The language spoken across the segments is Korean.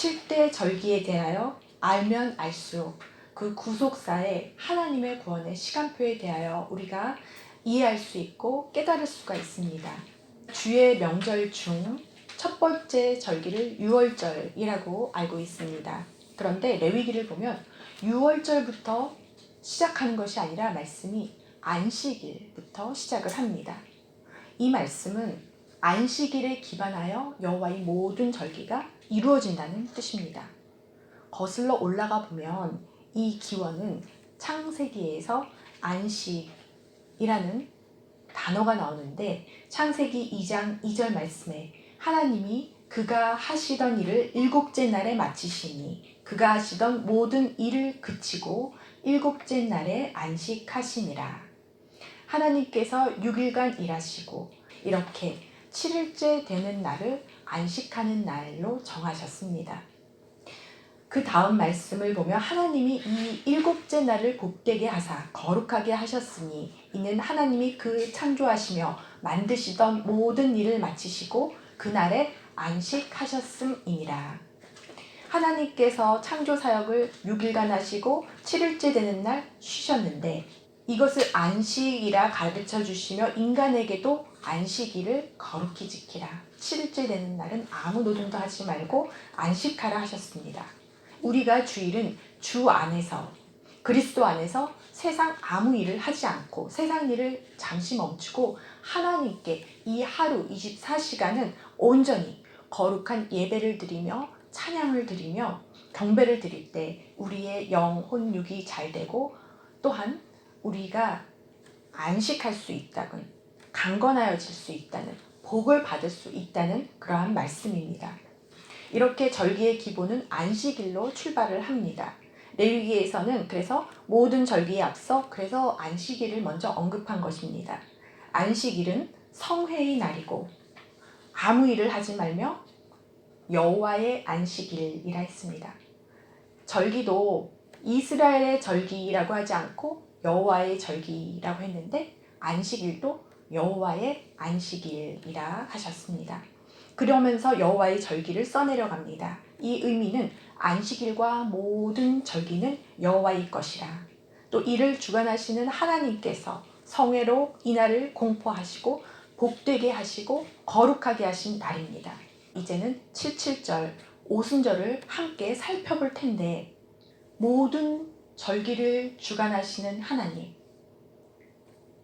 7대 절기에 대하여 알면 알수록 그 구속사의 하나님의 구원의 시간표에 대하여 우리가 이해할 수 있고 깨달을 수가 있습니다. 주의 명절 중 첫 번째 절기를 유월절이라고 알고 있습니다. 그런데 레위기를 보면 유월절부터 시작하는 것이 아니라 말씀이 안식일부터 시작을 합니다. 이 말씀은 안식일에 기반하여 여호와의 모든 절기가 이루어진다는 뜻입니다. 거슬러 올라가 보면 이 기원은 창세기에서 안식이라는 단어가 나오는데 창세기 2장 2절 말씀에 하나님이 그가 하시던 일을 일곱째 날에 마치시니 그가 하시던 모든 일을 그치고 일곱째 날에 안식하시니라. 하나님께서 6일간 일하시고 이렇게 7일째 되는 날을 안식하는 날로 정하셨습니다. 그 다음 말씀을 보면 하나님이 이 일곱째 날을 복되게 하사 거룩하게 하셨으니 이는 하나님이 그 창조하시며 만드시던 모든 일을 마치시고 그날에 안식하셨음이니라. 하나님께서 창조 사역을 6일간 하시고 7일째 되는 날 쉬셨는데 이것을 안식이라 가르쳐 주시며 인간에게도 안식일을 거룩히 지키라. 7일째 되는 날은 아무 노동도 하지 말고 안식하라 하셨습니다. 우리가 주일은 주 안에서 그리스도 안에서 세상 아무 일을 하지 않고 세상 일을 잠시 멈추고 하나님께 이 하루 24시간은 온전히 거룩한 예배를 드리며 찬양을 드리며 경배를 드릴 때 우리의 영혼 육이 잘 되고 또한 우리가 안식할 수 있다는 강건하여질 수 있다는 복을 받을 수 있다는 그러한 말씀입니다. 이렇게 절기의 기본은 안식일로 출발을 합니다. 레위기에서는 그래서 모든 절기에 앞서 그래서 안식일을 먼저 언급한 것입니다. 안식일은 성회의 날이고 아무 일을 하지 말며 여호와의 안식일이라 했습니다. 절기도 이스라엘의 절기라고 하지 않고 여호와의 절기라고 했는데 안식일도 여호와의 안식일이라 하셨습니다. 그러면서 여호와의 절기를 써내려갑니다. 이 의미는 안식일과 모든 절기는 여호와의 것이라. 또 이를 주관하시는 하나님께서 성회로 이날을 공포하시고 복되게 하시고 거룩하게 하신 날입니다. 이제는 77절 오순절을 함께 살펴볼 텐데 모든 절기를 주관하시는 하나님,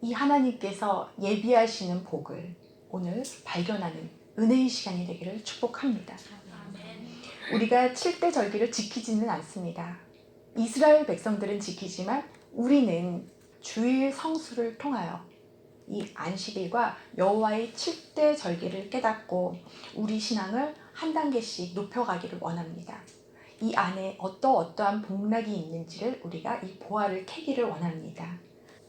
이 하나님께서 예비하시는 복을 오늘 발견하는 은혜의 시간이 되기를 축복합니다. 우리가 7대 절기를 지키지는 않습니다. 이스라엘 백성들은 지키지만 우리는 주일 성수를 통하여 이 안식일과 여호와의 7대 절기를 깨닫고 우리 신앙을 한 단계씩 높여가기를 원합니다. 이 안에 어떠한 복락이 있는지를 우리가 이 보화를 캐기를 원합니다.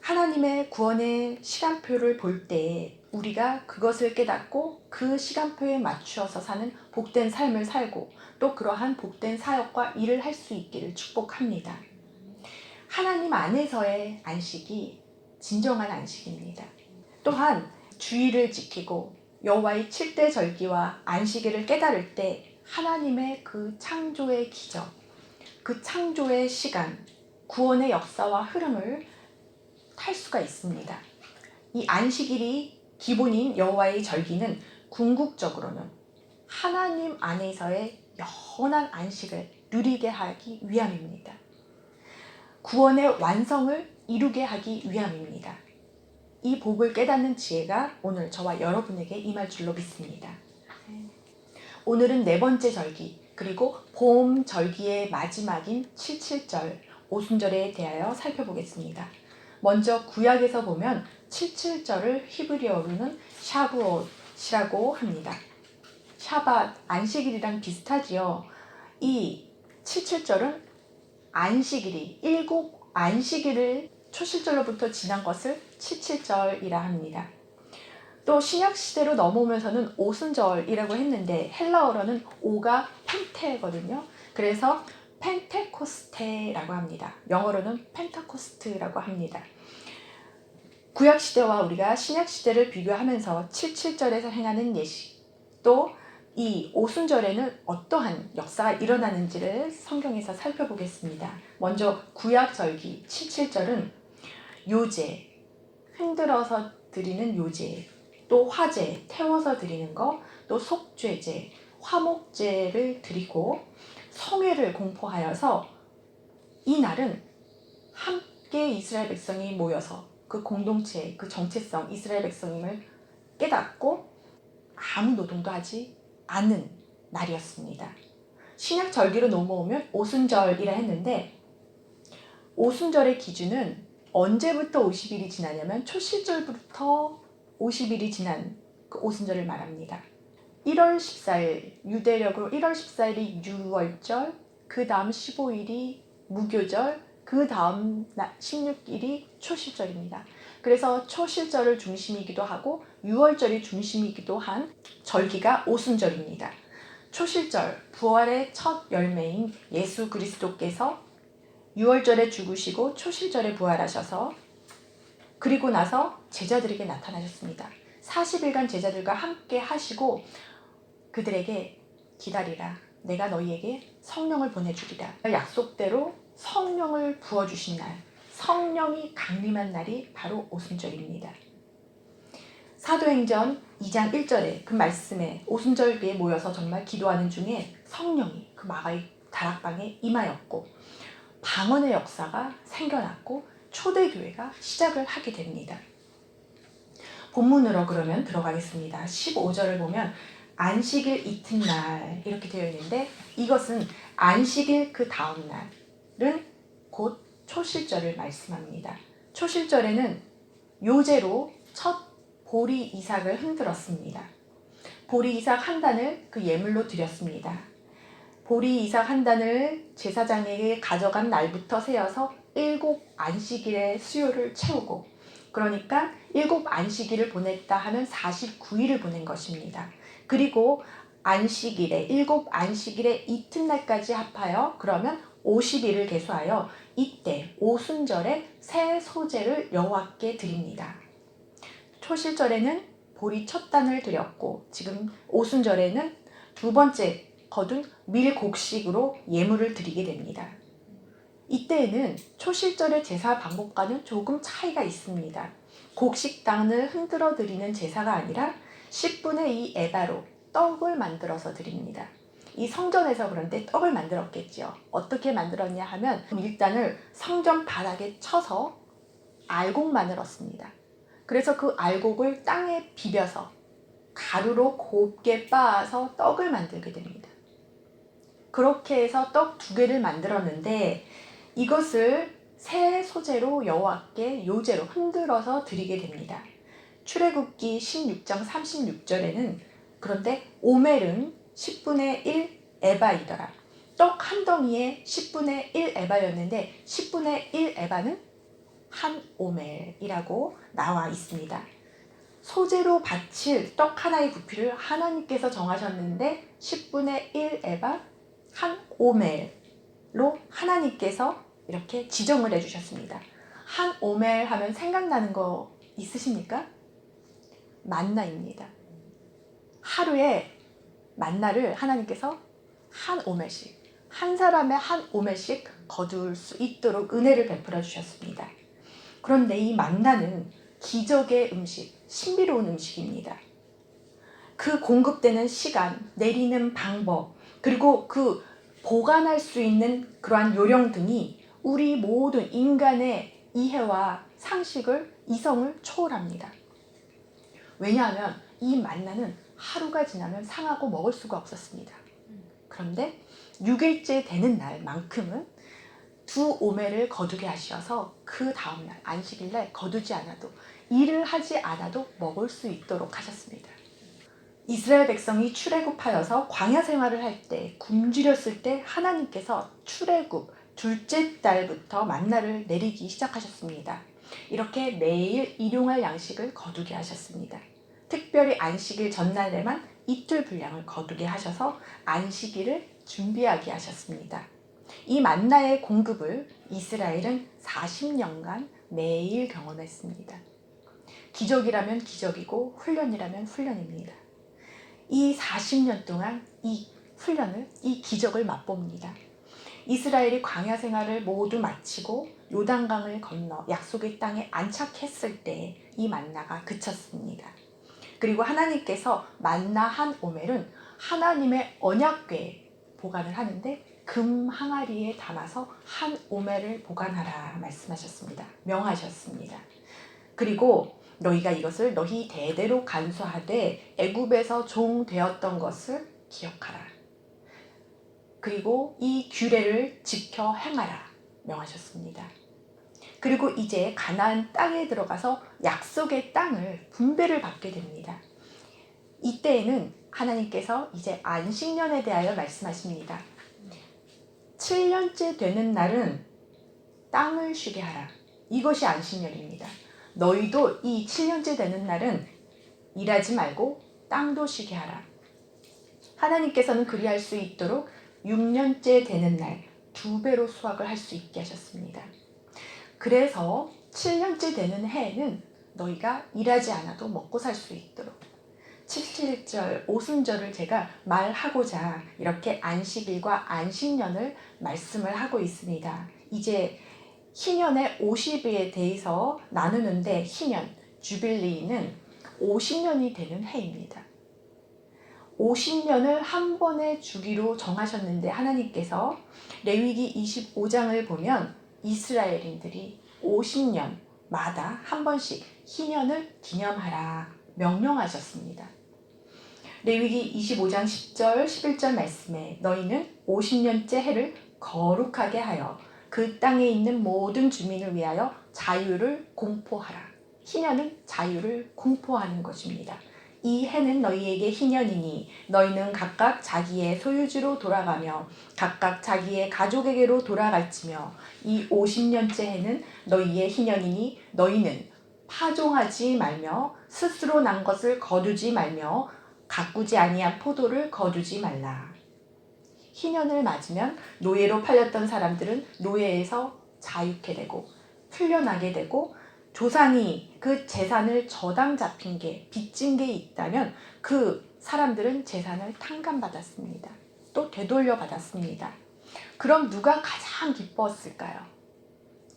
하나님의 구원의 시간표를 볼 때 우리가 그것을 깨닫고 그 시간표에 맞추어서 사는 복된 삶을 살고 또 그러한 복된 사역과 일을 할 수 있기를 축복합니다. 하나님 안에서의 안식이 진정한 안식입니다. 또한 주일을 지키고 여호와의 7대 절기와 안식일을 깨달을 때 하나님의 그 창조의 기적, 그 창조의 시간, 구원의 역사와 흐름을 탈 수가 있습니다. 이 안식일이 기본인 여호와의 절기는 궁극적으로는 하나님 안에서의 영원한 안식을 누리게 하기 위함입니다. 구원의 완성을 이루게 하기 위함입니다. 이 복을 깨닫는 지혜가 오늘 저와 여러분에게 임할 줄로 믿습니다. 오늘은 네 번째 절기 그리고 봄 절기의 마지막인 77절 오순절에 대하여 살펴보겠습니다. 먼저 구약에서 보면 77절을 히브리어로는 샤부옷이라고 합니다. 샤밧, 안식일이랑 비슷하지요. 이 77절은 안식일이 일곱 안식일을 초실절로부터 지난 것을 77절이라 합니다. 또 신약시대로 넘어오면서는 오순절이라고 했는데 헬라어로는 오가 펜테거든요. 그래서 펜테코스테라고 합니다. 영어로는 펜타코스트라고 합니다. 구약시대와 우리가 신약시대를 비교하면서 77절에서 행하는 예식, 또 이 오순절에는 어떠한 역사가 일어나는지를 성경에서 살펴보겠습니다. 먼저 구약절기 77절은 요제, 흔들어서 드리는 요제, 또 화제, 태워서 드리는 거, 또 속죄제, 화목제를 드리고 성회를 공포하여서 이 날은 함께 이스라엘 백성이 모여서 그 공동체, 그 정체성, 이스라엘 백성임을 깨닫고 아무 노동도 하지 않는 날이었습니다. 신약 절기로 넘어오면 오순절이라 했는데 오순절의 기준은 언제부터 50일이 지나냐면 초실절부터 50일이 지난 그 오순절을 말합니다. 1월 14일, 유대력으로 1월 14일이 유월절, 그 다음 15일이 무교절, 그 다음 16일이 초실절입니다. 그래서 초실절을 중심이기도 하고 유월절이 중심이기도 한 절기가 오순절입니다. 초실절, 부활의 첫 열매인 예수 그리스도께서 유월절에 죽으시고 초실절에 부활하셔서 그리고 나서 제자들에게 나타나셨습니다. 40일간 제자들과 함께 하시고 그들에게 기다리라. 내가 너희에게 성령을 보내주리라. 약속대로 성령을 부어주신 날, 성령이 강림한 날이 바로 오순절입니다. 사도행전 2장 1절에 그 말씀에 오순절기에 모여서 정말 기도하는 중에 성령이 그 마가의 다락방에 임하였고 방언의 역사가 생겨났고 초대교회가 시작을 하게 됩니다. 본문으로 그러면 들어가겠습니다. 15절을 보면 안식일 이튿날 이렇게 되어 있는데 이것은 안식일 그 다음 날은 곧 초실절을 말씀합니다. 초실절에는 요제로 첫 보리 이삭을 흔들었습니다. 보리 이삭 한 단을 그 예물로 드렸습니다. 보리 이삭 한 단을 제사장에게 가져간 날부터 세어서 7 안식일의 수요를 채우고 그러니까 7 안식일을 보냈다 하면 49일을 보낸 것입니다. 그리고 안식일에 7 안식일의 이튿날까지 합하여 그러면 50일을 계수하여 이때 오순절에 새 소제를 여호와께 드립니다. 초실절에는 보리 첫 단을 드렸고 지금 오순절에는 두 번째 거둔 밀곡식으로 예물을 드리게 됩니다. 이때에는 초실절의 제사 방법과는 조금 차이가 있습니다. 곡식단을 흔들어 드리는 제사가 아니라 10분의 2 에바로 떡을 만들어서 드립니다. 이 성전에서 그런데 떡을 만들었겠죠. 어떻게 만들었냐 하면 밀단을 성전 바닥에 쳐서 알곡만을 얻습니다. 그래서 그 알곡을 땅에 비벼서 가루로 곱게 빻아서 떡을 만들게 됩니다. 그렇게 해서 떡 2개를 만들었는데 이것을 새 소재로 여호와께 요제로 흔들어서 드리게 됩니다. 출애굽기 16장 36절에는 그런데 오멜은 10분의 1 에바이더라. 떡 한 덩이에 10분의 1 에바였는데 10분의 1 에바는 한 오멜이라고 나와 있습니다. 소재로 바칠 떡 하나의 부피를 하나님께서 정하셨는데 10분의 1 에바 한 오멜로 하나님께서 이렇게 지정을 해주셨습니다. 한 오멜 하면 생각나는 거 있으십니까? 만나입니다. 하루에 만나를 하나님께서 한 오멜씩, 한 사람의 한 오멜씩 거둘 수 있도록 은혜를 베풀어 주셨습니다. 그런데 이 만나는 기적의 음식, 신비로운 음식입니다. 그 공급되는 시간, 내리는 방법, 그리고 그 보관할 수 있는 그러한 요령 등이 우리 모든 인간의 이해와 상식을, 이성을 초월합니다. 왜냐하면 이 만나는 하루가 지나면 상하고 먹을 수가 없었습니다. 그런데 6일째 되는 날만큼은 2 오멜을 거두게 하셔서 그 다음날 안식일날 거두지 않아도 일을 하지 않아도 먹을 수 있도록 하셨습니다. 이스라엘 백성이 출애굽하여서 광야 생활을 할 때 굶주렸을 때 하나님께서 출애굽 둘째 달부터 만나를 내리기 시작하셨습니다. 이렇게 매일 일용할 양식을 거두게 하셨습니다. 특별히 안식일 전날에만 이틀 분량을 거두게 하셔서 안식일을 준비하게 하셨습니다. 이 만나의 공급을 이스라엘은 40년간 매일 경험했습니다. 기적이라면 기적이고 훈련이라면 훈련입니다. 이 40년 동안 이 훈련을, 이 기적을 맛봅니다. 이스라엘이 광야 생활을 모두 마치고 요단강을 건너 약속의 땅에 안착했을 때 이 만나가 그쳤습니다. 그리고 하나님께서 만나 한 오멜은 하나님의 언약궤에 보관을 하는데 금 항아리에 담아서 한 오멜을 보관하라 말씀하셨습니다. 명하셨습니다. 그리고 너희가 이것을 너희 대대로 간수하되 애굽에서 종 되었던 것을 기억하라. 그리고 이 규례를 지켜 행하라 명하셨습니다. 그리고 이제 가나안 땅에 들어가서 약속의 땅을 분배를 받게 됩니다. 이때에는 하나님께서 이제 안식년에 대하여 말씀하십니다. 7년째 되는 날은 땅을 쉬게 하라. 이것이 안식년입니다. 너희도 이 7년째 되는 날은 일하지 말고 땅도 쉬게 하라. 하나님께서는 그리할 수 있도록 6년째 되는 날 2배로 수확을 할 수 있게 하셨습니다. 그래서 7년째 되는 해에는 너희가 일하지 않아도 먹고 살 수 있도록 77절 오순절을 제가 말하고자 이렇게 안식일과 안식년을 말씀을 하고 있습니다. 이제 희년의 50일에 대해서 나누는데 희년, 주빌리는 50년이 되는 해입니다. 50년을 한 번에 주기로 정하셨는데 하나님께서 레위기 25장을 보면 이스라엘인들이 50년마다 한 번씩 희년을 기념하라 명령하셨습니다. 레위기 25장 10절 11절 말씀에 너희는 50년째 해를 거룩하게 하여 그 땅에 있는 모든 주민을 위하여 자유를 공포하라. 희년은 자유를 공포하는 것입니다. 이 해는 너희에게 희년이니 너희는 각각 자기의 소유지로 돌아가며 각각 자기의 가족에게로 돌아갈지며 이 50년째 해는 너희의 희년이니 너희는 파종하지 말며 스스로 난 것을 거두지 말며 가꾸지 아니한 포도를 거두지 말라. 희년을 맞으면 노예로 팔렸던 사람들은 노예에서 자유케 되고 풀려나게 되고 조상이 그 재산을 저당 잡힌 게 빚진 게 있다면 그 사람들은 재산을 탕감받았습니다. 또 되돌려 받았습니다. 그럼 누가 가장 기뻤을까요?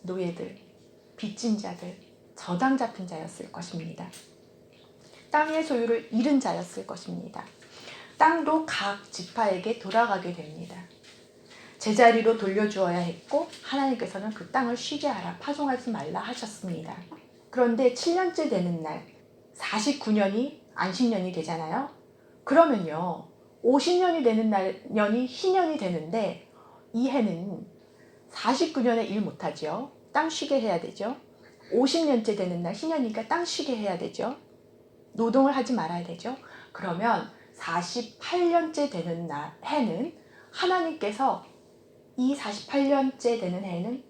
노예들, 빚진 자들, 저당 잡힌 자였을 것입니다. 땅의 소유를 잃은 자였을 것입니다. 땅도 각 지파에게 돌아가게 됩니다. 제자리로 돌려주어야 했고 하나님께서는 그 땅을 쉬게 하라, 파종하지 말라 하셨습니다. 그런데 7년째 되는 날 49년이 안식년이 되잖아요. 그러면요 50년이 되는 년이 희년이 되는데 이 해는 49년에 일 못하죠. 땅 쉬게 해야 되죠. 50년째 되는 날 희년이니까 땅 쉬게 해야 되죠. 노동을 하지 말아야 되죠. 그러면 48년째 되는 해는 하나님께서 이 48년째 되는 해는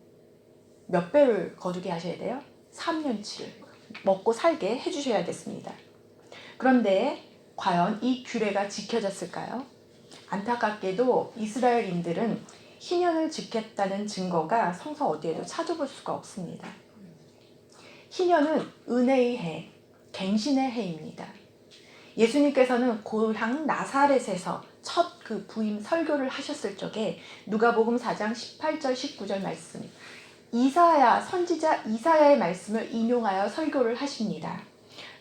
몇 배를 거두게 하셔야 돼요? 3년치를 먹고 살게 해주셔야겠습니다. 그런데 과연 이 규례가 지켜졌을까요? 안타깝게도 이스라엘인들은 희년을 지켰다는 증거가 성서 어디에도 찾아볼 수가 없습니다. 희년은 은혜의 해, 갱신의 해입니다. 예수님께서는 고향 나사렛에서 첫 그 부임 설교를 하셨을 적에 누가복음 4장 18절 19절 말씀 이사야 선지자 이사야의 말씀을 인용하여 설교를 하십니다.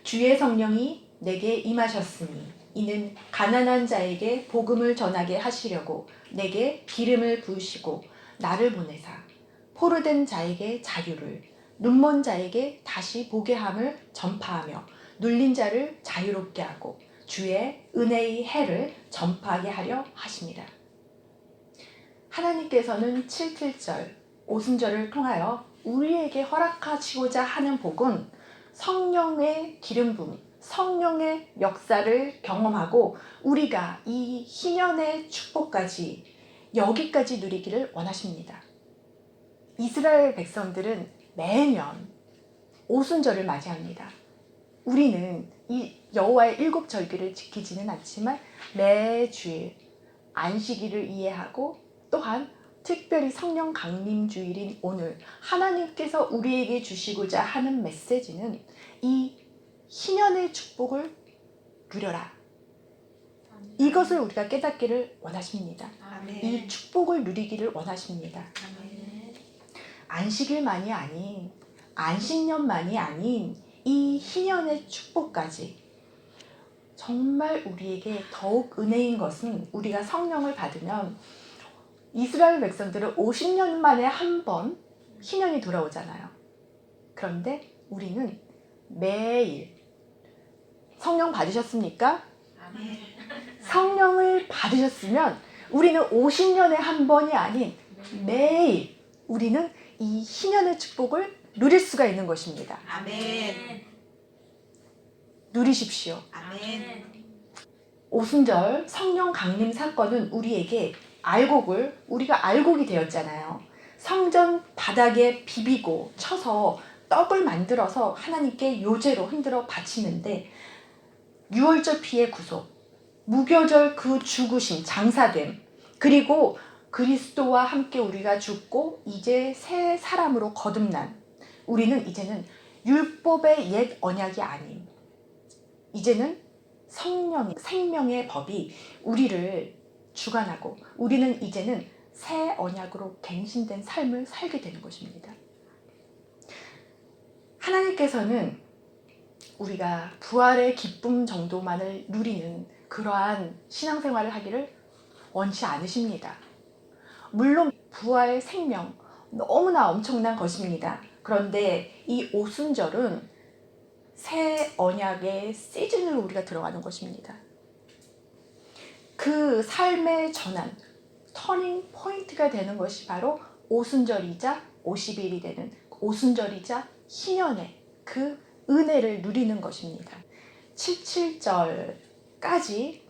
주의 성령이 내게 임하셨으니 이는 가난한 자에게 복음을 전하게 하시려고 내게 기름을 부으시고 나를 보내사 포로된 자에게 자유를 눈먼 자에게 다시 보게 함을 전파하며 눌린 자를 자유롭게 하고 주의 은혜의 해를 전파하게 하려 하십니다. 하나님께서는 77절 오순절을 통하여 우리에게 허락하시고자 하는 복은 성령의 기름 부음, 성령의 역사를 경험하고 우리가 이 희년의 축복까지 여기까지 누리기를 원하십니다. 이스라엘 백성들은 매년 오순절을 맞이합니다. 우리는 이 여호와의 7절기를 지키지는 않지만 매주일 안식일을 이해하고 또한 특별히 성령 강림 주일인 오늘 하나님께서 우리에게 주시고자 하는 메시지는 이 희년의 축복을 누려라. 이것을 우리가 깨닫기를 원하십니다. 아멘. 이 축복을 누리기를 원하십니다. 아멘. 안식일만이 아닌, 안식년만이 아닌 이 희년의 축복까지 정말 우리에게 더욱 은혜인 것은 우리가 성령을 받으면 이스라엘 백성들은 50년 만에 한 번 희년이 돌아오잖아요. 그런데 우리는 매일 성령 받으셨습니까? 아멘. 성령을 받으셨으면 우리는 50년에 한 번이 아닌 매일 우리는 이 희년의 축복을 누릴 수가 있는 것입니다. 아멘. 누리십시오. 아멘. 오순절 성령 강림 사건은 우리에게 우리가 알곡이 되었잖아요. 성전 바닥에 비비고 쳐서 떡을 만들어서 하나님께 요제로 흔들어 바치는데 유월절 피의 구속, 무교절 그 죽으심, 장사됨, 그리고 그리스도와 함께 우리가 죽고 이제 새 사람으로 거듭난 우리는 이제는 율법의 옛 언약이 아닌 이제는 성령, 생명의 법이 우리를 주관하고 우리는 이제는 새 언약으로 갱신된 삶을 살게 되는 것입니다. 하나님께서는 우리가 부활의 기쁨 정도만을 누리는 그러한 신앙생활을 하기를 원치 않으십니다. 물론 부활 생명 너무나 엄청난 것입니다. 그런데 이 오순절은 새 언약의 시즌으로 우리가 들어가는 것입니다. 그 삶의 전환, 터닝 포인트가 되는 것이 바로 오순절이자 50일이 되는 오순절이자 희년의 그 은혜를 누리는 것입니다. 77절까지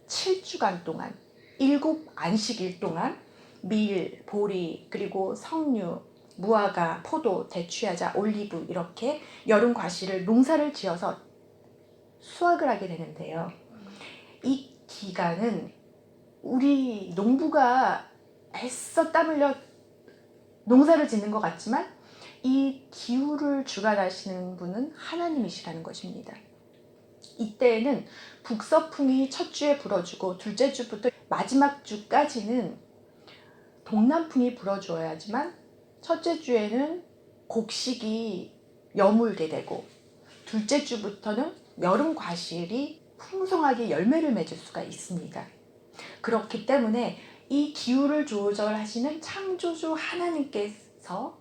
7주간 동안 7 안식일 동안 밀, 보리, 그리고 석류, 무화과, 포도, 대추야자, 올리브 이렇게 여름 과실을 농사를 지어서 수확을 하게 되는데요. 이 기간은 우리 농부가 애써 땀 흘려 농사를 짓는 것 같지만 이 기후를 주관하시는 분은 하나님이시라는 것입니다. 이때에는 북서풍이 첫 주에 불어주고 둘째 주부터 마지막 주까지는 동남풍이 불어주어야지만 첫째 주에는 곡식이 여물게 되고 둘째 주부터는 여름 과실이 풍성하게 열매를 맺을 수가 있습니다. 그렇기 때문에 이 기후를 조절하시는 창조주 하나님께서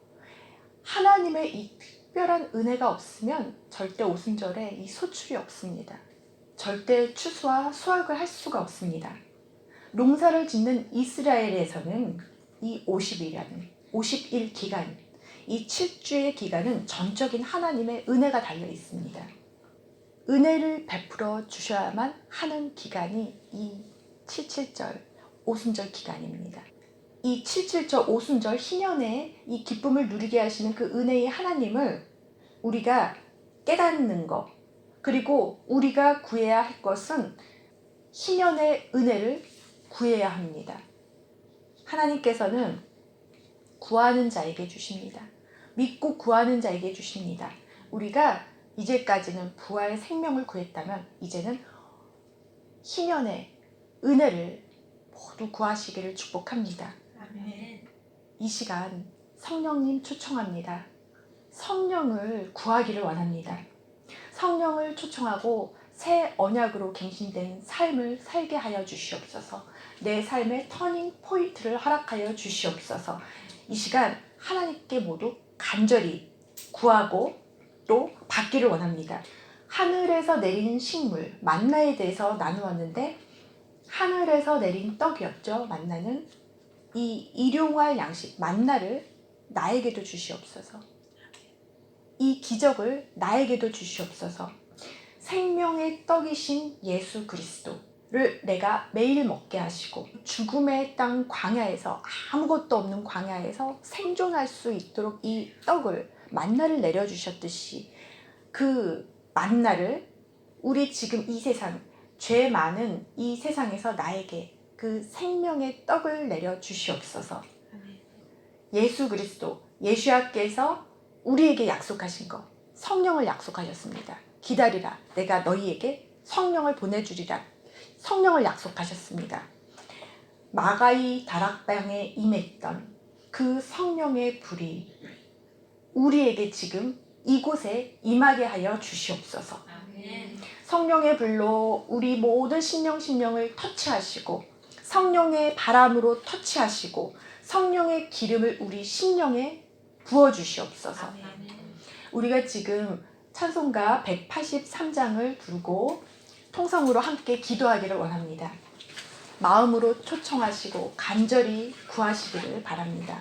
하나님의 이 특별한 은혜가 없으면 절대 오순절에 이 소출이 없습니다. 절대 추수와 수확을 할 수가 없습니다. 농사를 짓는 이스라엘에서는 이 50일 기간, 이 7주의 기간은 전적인 하나님의 은혜가 달려 있습니다. 은혜를 베풀어 주셔야만 하는 기간이 이 77절 오순절 기간입니다. 이 77절 오순절 희년의 이 기쁨을 누리게 하시는 그 은혜의 하나님을 우리가 깨닫는 것, 그리고 우리가 구해야 할 것은 희년의 은혜를 구해야 합니다. 하나님께서는 구하는 자에게 주십니다. 믿고 구하는 자에게 주십니다. 우리가 이제까지는 부활 생명을 구했다면 이제는 희년의 은혜를 모두 구하시기를 축복합니다. 아멘. 이 시간 성령님 초청합니다. 성령을 구하기를 원합니다. 성령을 초청하고 새 언약으로 갱신된 삶을 살게 하여 주시옵소서. 내 삶의 터닝 포인트를 허락하여 주시옵소서. 이 시간 하나님께 모두 간절히 구하고 또 받기를 원합니다. 하늘에서 내린 식물, 만나에 대해서 나누었는데 하늘에서 내린 떡이었죠. 만나는 이 일용할 양식, 만나를 나에게도 주시옵소서. 이 기적을 나에게도 주시옵소서. 생명의 떡이신 예수 그리스도를 내가 매일 먹게 하시고 죽음의 땅 광야에서 아무것도 없는 광야에서 생존할 수 있도록 이 떡을 만나를 내려주셨듯이 그 만나를 우리 지금 이 세상 죄 많은 이 세상에서 나에게 그 생명의 떡을 내려주시옵소서. 예수 그리스도 예수야께서 우리에게 약속하신 것 성령을 약속하셨습니다. 기다리라 내가 너희에게 성령을 보내주리라. 성령을 약속하셨습니다. 마가이 다락방에 임했던 그 성령의 불이 우리에게 지금 이곳에 임하게 하여 주시옵소서. 아멘. 성령의 불로 우리 모든 심령을 터치하시고 성령의 바람으로 터치하시고 성령의 기름을 우리 심령에 부어주시옵소서. 아멘. 우리가 지금 찬송가 183장을 부르고 통성으로 함께 기도하기를 원합니다. 마음으로 초청하시고 간절히 구하시기를 바랍니다.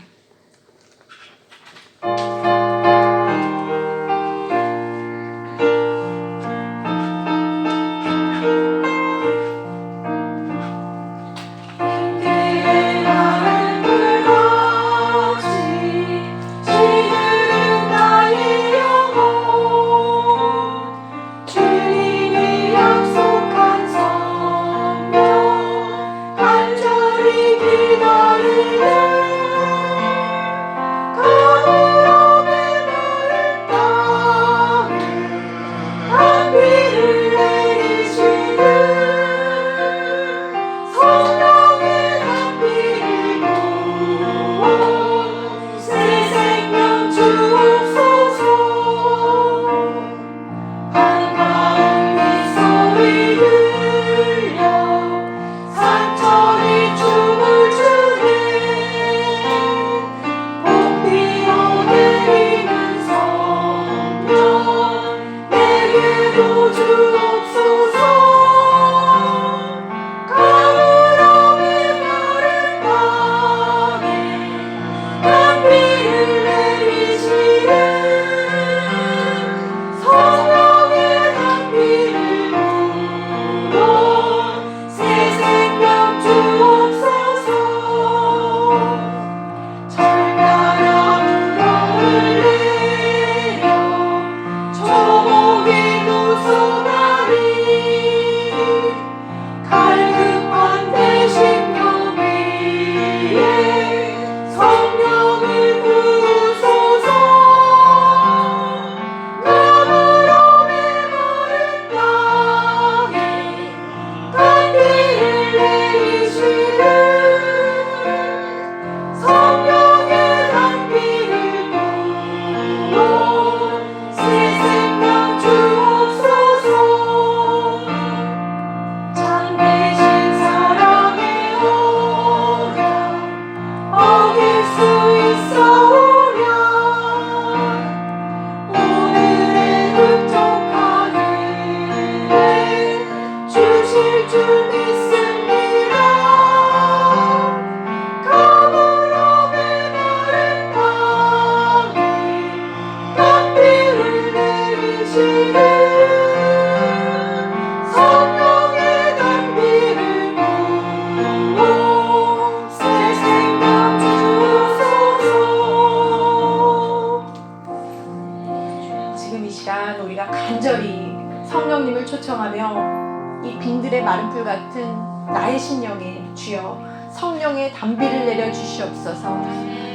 우리가 간절히 성령님을 초청하며 이 빈들의 마른 풀 같은 나의 심령에 주여 성령의 단비를 내려 주시옵소서.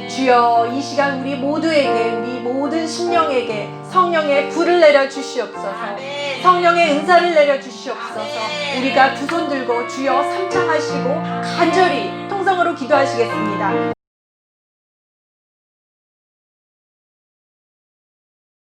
주여 이 시간 우리 모두에게 우리 모든 심령에게 성령의 불을 내려 주시옵소서. 성령의 은사를 내려 주시옵소서. 우리가 두 손 들고 주여 삼창하시고 간절히 통성으로 기도하시겠습니다.